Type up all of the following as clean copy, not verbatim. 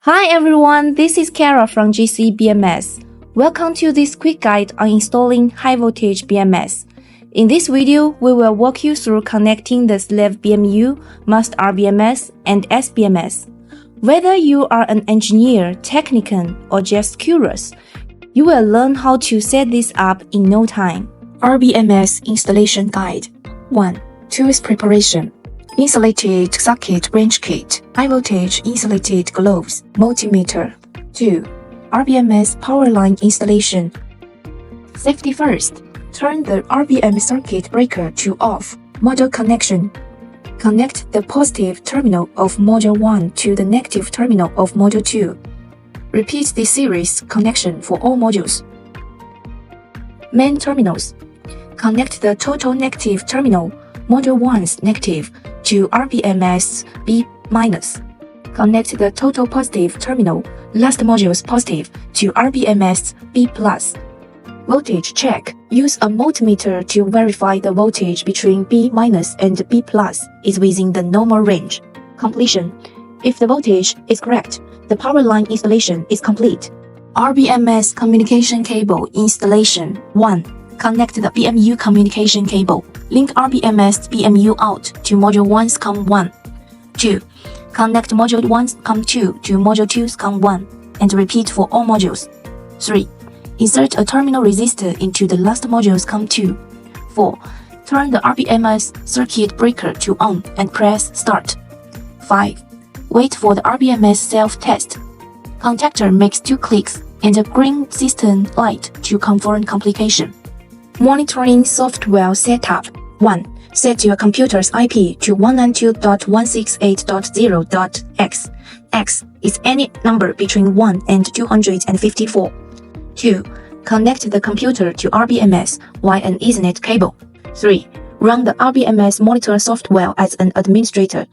Hi everyone, this is Kara from GCE BMS. Welcome to this quick guide on installing high voltage BMS. In this video, we will walk you through connecting the slave BMU, must RBMS, and SBMS. Whether you are an engineer, technician, or just curious, you will learn how to set this up in no time. RBMS Installation Guide 1. Tools Preparation. Insulated socket wrench kit, high voltage insulated gloves, multimeter. 2. RBMS power line installation. Safety first. Turn the RBMS circuit breaker to off. Module connection. Connect the positive terminal of Module 1 to the negative terminal of Module 2. Repeat this series connection for all modules. Main terminals. Connect the total negative terminal, Module 1's negative, to RBMS B-. Connect the total positive terminal, last module's positive, to RBMS B+. Voltage check. Use a multimeter to verify the voltage between B- and B+ is within the normal range. Completion. If the voltage is correct, the power line installation is complete. RBMS communication cable installation. 1. Connect the BMU communication cable. Link RBMS BMU out to Module 1's COM1. 2. Connect Module 1's COM2 to Module 2's COM1 and repeat for all modules. 3. Insert a terminal resistor into the last module's COM2. 4. Turn the RBMS circuit breaker to on and press start. 5. Wait for the RBMS self-test. Contactor makes 2 clicks and a green system light to confirm complication. Monitoring software setup. 1. Set your computer's IP to 192.168.0.x. X is any number between 1 and 254. 2. Connect the computer to RBMS via an Ethernet cable. 3. Run the RBMS monitor software as an administrator.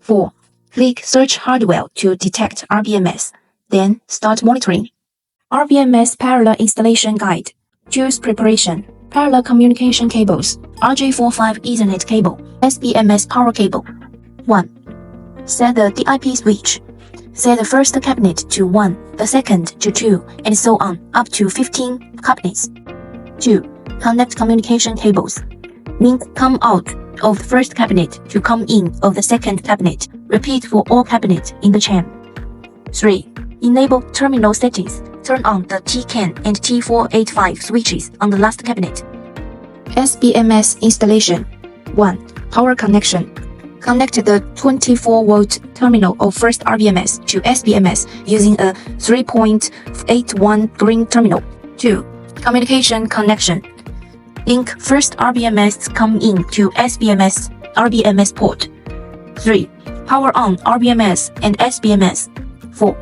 4. Click Search Hardware to detect RBMS. Then start monitoring. RBMS Parallel Installation Guide. Tools Preparation. Parallel communication cables, RJ45 Ethernet cable, SBMS power cable. 1. Set the DIP switch. Set the first cabinet to 1, the second to 2, and so on, up to 15 cabinets. 2. Connect communication cables. Link come out of the first cabinet to come in of the second cabinet. Repeat for all cabinets in the chain. 3. Enable terminal settings. Turn on the T10 and T485 switches on the last cabinet. SBMS installation. 1. Power connection. Connect the 24-volt terminal of first RBMS to SBMS using a 3.81 green terminal. 2. Communication connection. Link first RBMS come in to SBMS RBMS port. 3. Power on RBMS and SBMS. 4.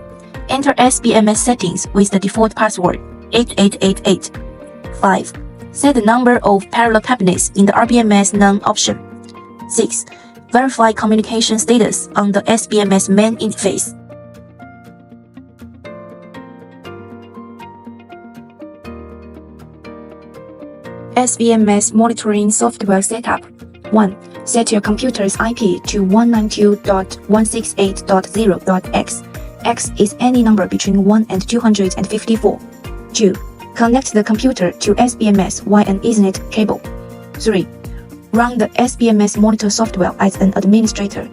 Enter SBMS settings with the default password 8888. 5. Set the number of parallel cabinets in the RBMS none option. 6. Verify communication status on the SBMS main interface. SBMS monitoring software setup. 1. Set your computer's IP to 192.168.0.x. X is any number between 1 and 254. 2. Connect the computer to SBMS via an Ethernet cable. 3. Run the SBMS monitor software as an administrator.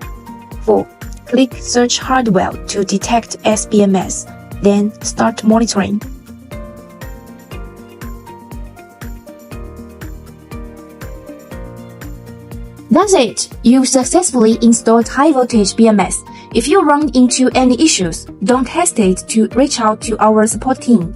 4. Click Search Hardware to detect SBMS, then start monitoring. That's it! You've successfully installed high voltage BMS. If you run into any issues, don't hesitate to reach out to our support team.